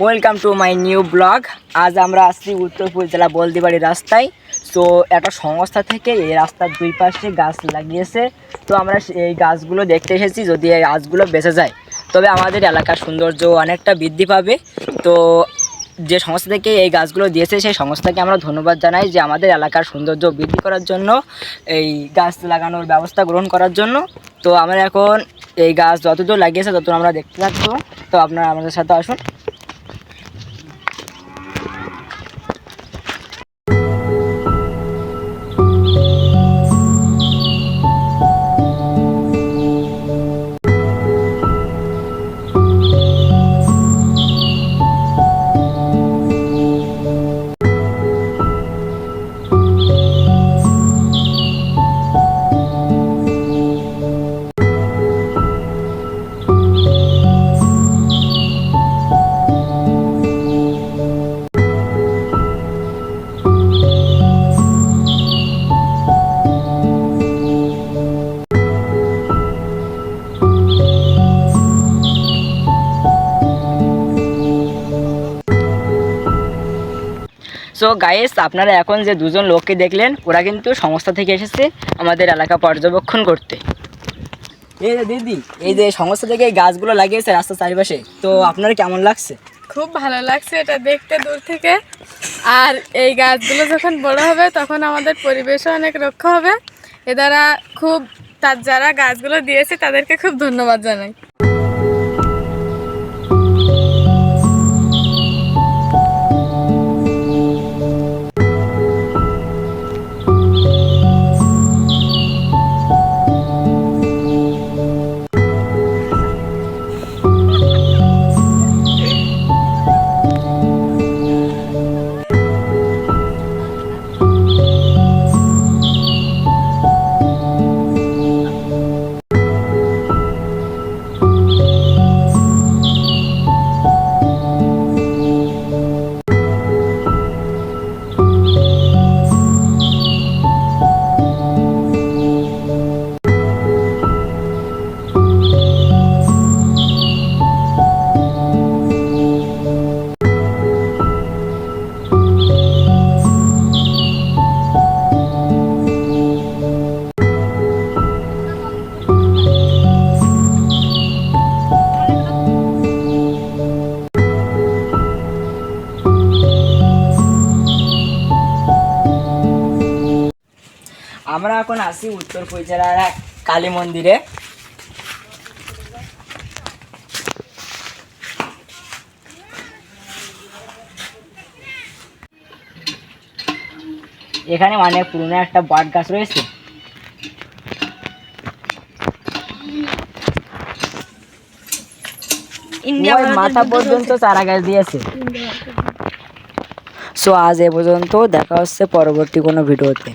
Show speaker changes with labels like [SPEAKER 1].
[SPEAKER 1] Welcome to my new blog. আজ আমরা আসছি উত্তরপুর জেলা বলদিবাড়ি রাস্তায়। তো একটা সংস্থা থেকে এই রাস্তার দুই পাশে গাছ লাগিয়েছে। তো আমরা এই গাছগুলো দেখতে এসেছি। যদি এই গাছগুলো বেঁচে যায় তবে আমাদের এলাকার সৌন্দর্য অনেকটা বৃদ্ধি পাবে। তো যে সংস্থা থেকে এই গাছগুলো দিয়েছে সেই সংস্থাকে আমরা ধন্যবাদ জানাই যে আমাদের এলাকার সৌন্দর্য বৃদ্ধি করার জন্য এই গাছ লাগানোর ব্যবস্থা গ্রহণ করার জন্য। তো আমরা এখন এই গাছ যতদূর লাগিয়েছে ততদূর আমরা দেখতে থাকবো। তো আপনারা আমাদের সাথে আসুন। সো গাইস, আপনারা এখন যে দুজন লোককে দেখলেন ওরা কিন্তু সংস্থা থেকে এসেছে আমাদের এলাকা পর্যবেক্ষণ করতে। এই যে দিদি, এই যে সংস্থা থেকে এই গাছগুলো লাগিয়েছে রাস্তার চারিপাশে, তো আপনার কেমন লাগছে?
[SPEAKER 2] খুব ভালো লাগছে এটা দেখতে দূর থেকে। আর এই গাছগুলো যখন বড় হবে তখন আমাদের পরিবেশও অনেক রক্ষা হবে। এ দ্বারা খুব যারা গাছগুলো দিয়েছে তাদেরকে খুব ধন্যবাদ জানাই।
[SPEAKER 1] আমরা এখন আসি উত্তরপুর জেলার এক কালী মন্দিরে। এখানে অনেক পুরনো একটা বট গাছ রয়েছে। মাথা পর্যন্ত চারা গাছ দিয়েছে। সো আজ এ পর্যন্ত, দেখা হচ্ছে পরবর্তী কোনো ভিডিওতে।